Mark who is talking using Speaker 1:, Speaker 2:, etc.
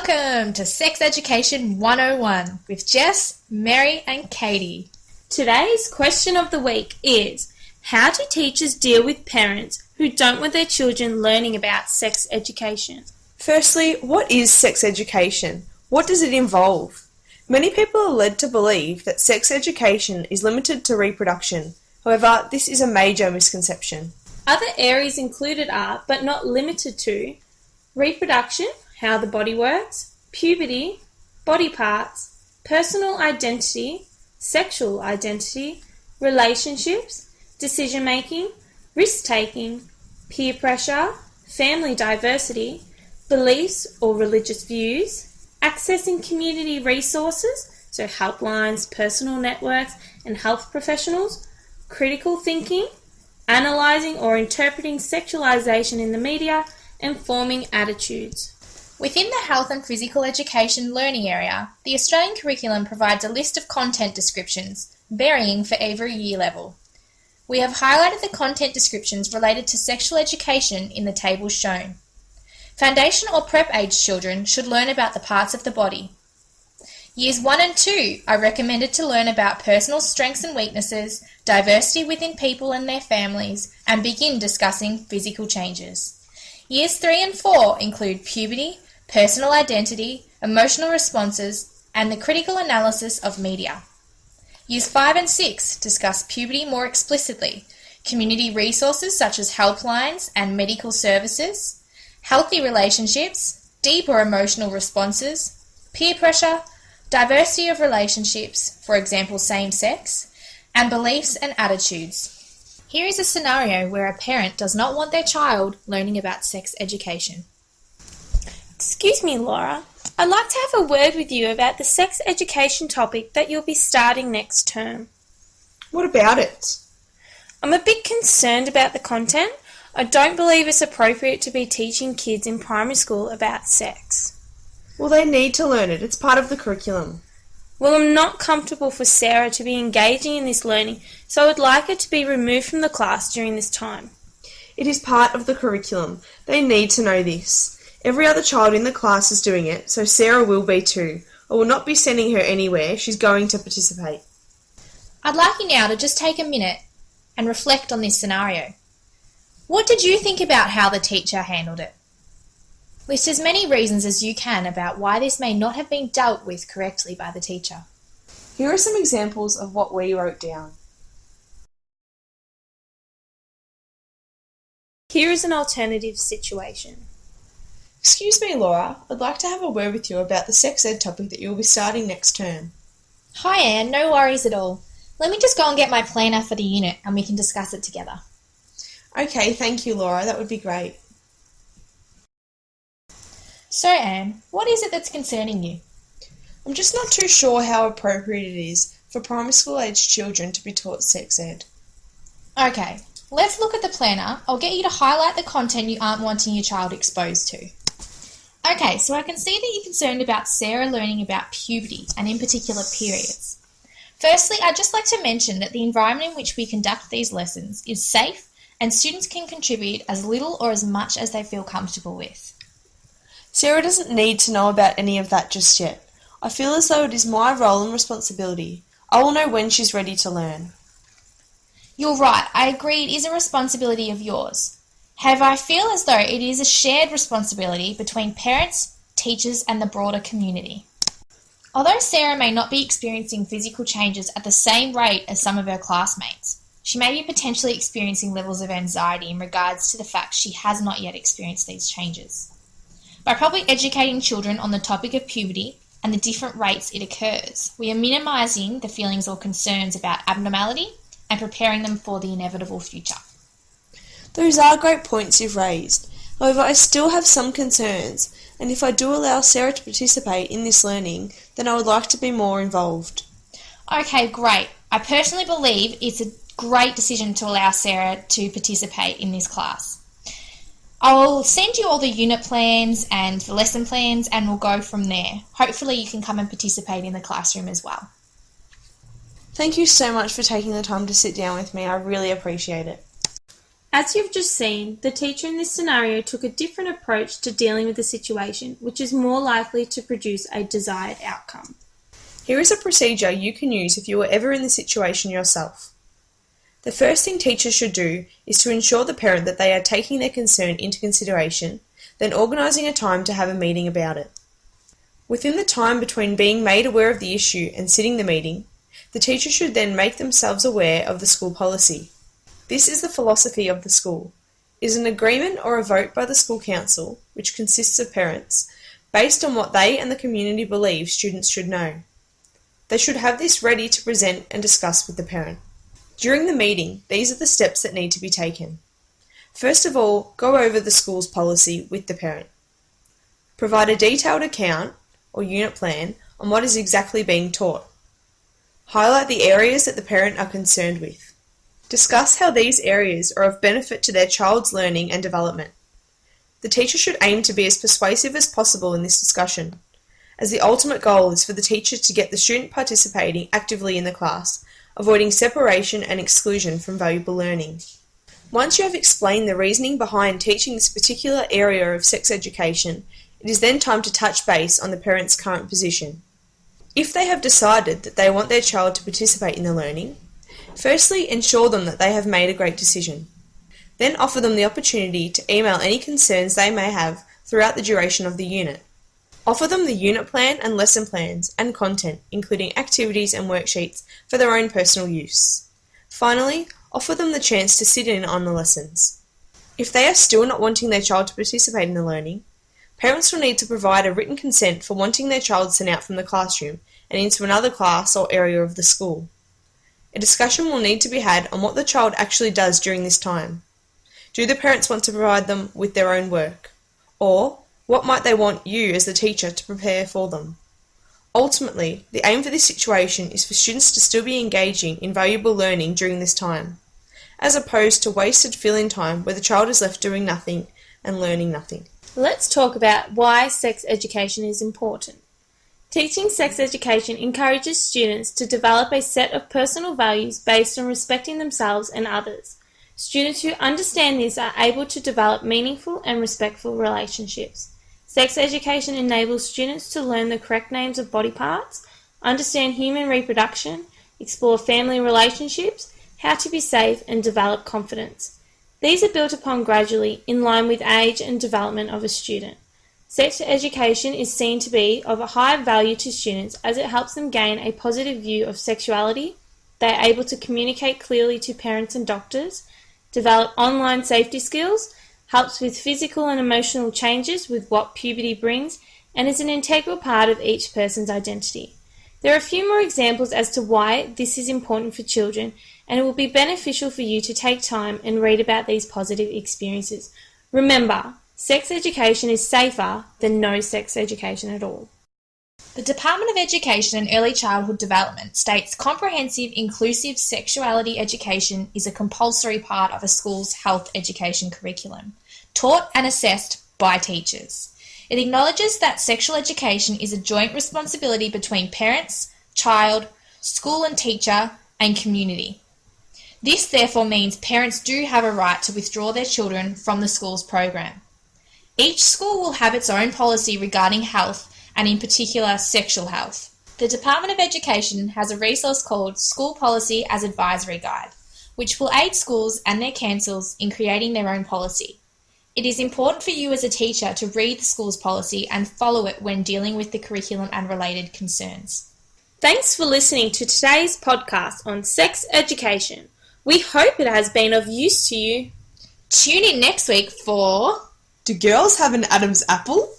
Speaker 1: Welcome to Sex Education 101 with Jess, Mary and Katie.
Speaker 2: Today's question of the week is, how do teachers deal with parents who don't want their children learning about sex education?
Speaker 3: Firstly, what is sex education? What does it involve? Many people are led to believe that sex education is limited to reproduction. However, this is a major misconception.
Speaker 2: Other areas included are, but not limited to, reproduction, how the body works, puberty, body parts, personal identity, sexual identity, relationships, decision-making, risk-taking, peer pressure, family diversity, beliefs or religious views, accessing community resources, so helplines, personal networks, and health professionals, critical thinking, analysing or interpreting sexualisation in the media, and forming attitudes.
Speaker 1: Within the Health and Physical Education learning area, the Australian curriculum provides a list of content descriptions, varying for every year level. We have highlighted the content descriptions related to sexual education in the tables shown. Foundation or prep age children should learn about the parts of the body. Years 1 and 2 are recommended to learn about personal strengths and weaknesses, diversity within people and their families, and begin discussing physical changes. Years 3 and 4 include puberty, personal identity, emotional responses, and the critical analysis of media. Years 5 and 6 discuss puberty more explicitly, community resources such as helplines and medical services, healthy relationships, deeper emotional responses, peer pressure, diversity of relationships, for example same-sex, and beliefs and attitudes. Here is a scenario where a parent does not want their child learning about sex education.
Speaker 2: Excuse me, Laura. I'd like to have a word with you about the sex education topic that you'll be starting next term.
Speaker 3: What about it?
Speaker 2: I'm a bit concerned about the content. I don't believe it's appropriate to be teaching kids in primary school about sex.
Speaker 3: Well, they need to learn it. It's part of the curriculum.
Speaker 2: Well, I'm not comfortable for Sarah to be engaging in this learning, so I would like her to be removed from the class during this time.
Speaker 3: It is part of the curriculum. They need to know this. Every other child in the class is doing it, so Sarah will be too. I will not be sending her anywhere. She's going to participate.
Speaker 1: I'd like you now to just take a minute and reflect on this scenario. What did you think about how the teacher handled it? List as many reasons as you can about why this may not have been dealt with correctly by the teacher.
Speaker 3: Here are some examples of what we wrote down.
Speaker 2: Here is an alternative situation.
Speaker 3: Excuse me, Laura. I'd like to have a word with you about the sex ed topic that you'll be starting next term.
Speaker 1: Hi Anne, no worries at all. Let me just go and get my planner for the unit and we can discuss it together.
Speaker 3: Okay, thank you, Laura. That would be great.
Speaker 1: So Anne, what is it that's concerning you?
Speaker 3: I'm just not too sure how appropriate it is for primary school aged children to be taught sex ed.
Speaker 1: Okay, let's look at the planner. I'll get you to highlight the content you aren't wanting your child exposed to. Okay, so I can see that you're concerned about Sarah learning about puberty and in particular periods. Firstly, I'd just like to mention that the environment in which we conduct these lessons is safe and students can contribute as little or as much as they feel comfortable with.
Speaker 3: Sarah doesn't need to know about any of that just yet. I feel as though it is my role and responsibility. I will know when she's ready to learn.
Speaker 1: You're right, I agree it is a responsibility of yours. However, I feel as though it is a shared responsibility between parents, teachers and the broader community. Although Sarah may not be experiencing physical changes at the same rate as some of her classmates, she may be potentially experiencing levels of anxiety in regards to the fact she has not yet experienced these changes. By properly educating children on the topic of puberty and the different rates it occurs, we are minimising the feelings or concerns about abnormality and preparing them for the inevitable future.
Speaker 3: Those are great points you've raised. However, I still have some concerns, and if I do allow Sarah to participate in this learning, then I would like to be more involved.
Speaker 1: Okay, great. I personally believe it's a great decision to allow Sarah to participate in this class. I'll send you all the unit plans and the lesson plans and we'll go from there. Hopefully you can come and participate in the classroom as well.
Speaker 3: Thank you so much for taking the time to sit down with me. I really appreciate it.
Speaker 2: As you've just seen, the teacher in this scenario took a different approach to dealing with the situation, which is more likely to produce a desired outcome.
Speaker 3: Here is a procedure you can use if you are ever in the situation yourself. The first thing teachers should do is to ensure the parent that they are taking their concern into consideration, then organising a time to have a meeting about it. Within the time between being made aware of the issue and sitting the meeting, the teacher should then make themselves aware of the school policy. This is the philosophy of the school. It is an agreement or a vote by the school council, which consists of parents, based on what they and the community believe students should know. They should have this ready to present and discuss with the parent. During the meeting, these are the steps that need to be taken. First of all, go over the school's policy with the parent. Provide a detailed account or unit plan on what is exactly being taught. Highlight the areas that the parent are concerned with. Discuss how these areas are of benefit to their child's learning and development. The teacher should aim to be as persuasive as possible in this discussion, as the ultimate goal is for the teacher to get the student participating actively in the class, avoiding separation and exclusion from valuable learning. Once you have explained the reasoning behind teaching this particular area of sex education, it is then time to touch base on the parent's current position. If they have decided that they want their child to participate in the learning, firstly ensure them that they have made a great decision. Then offer them the opportunity to email any concerns they may have throughout the duration of the unit. Offer them the unit plan and lesson plans and content, including activities and worksheets for their own personal use. Finally, offer them the chance to sit in on the lessons. If they are still not wanting their child to participate in the learning, parents will need to provide a written consent for wanting their child sent out from the classroom and into another class or area of the school. A discussion will need to be had on what the child actually does during this time. Do the parents want to provide them with their own work? Or, what might they want you as the teacher to prepare for them? Ultimately, the aim for this situation is for students to still be engaging in valuable learning during this time, as opposed to wasted fill-in time where the child is left doing nothing and learning nothing.
Speaker 2: Let's talk about why sex education is important. Teaching sex education encourages students to develop a set of personal values based on respecting themselves and others. Students who understand this are able to develop meaningful and respectful relationships. Sex education enables students to learn the correct names of body parts, understand human reproduction, explore family relationships, how to be safe, and develop confidence. These are built upon gradually in line with age and development of a student. Sex education is seen to be of a high value to students as it helps them gain a positive view of sexuality. They are able to communicate clearly to parents and doctors, develop online safety skills, helps with physical and emotional changes with what puberty brings, and is an integral part of each person's identity. There are a few more examples as to why this is important for children, and it will be beneficial for you to take time and read about these positive experiences. Remember, sex education is safer than no sex education at all.
Speaker 1: The Department of Education and Early Childhood Development states comprehensive, inclusive sexuality education is a compulsory part of a school's health education curriculum, taught and assessed by teachers. It acknowledges that sexual education is a joint responsibility between parents, child, school and teacher, and community. This therefore means parents do have a right to withdraw their children from the school's program. Each school will have its own policy regarding health and in particular sexual health. The Department of Education has a resource called School Policy as Advisory Guide, which will aid schools and their councils in creating their own policy. It is important for you as a teacher to read the school's policy and follow it when dealing with the curriculum and related concerns.
Speaker 2: Thanks for listening to today's podcast on sex education. We hope it has been of use to you.
Speaker 1: Tune in next week for...
Speaker 3: Do girls have an Adam's apple?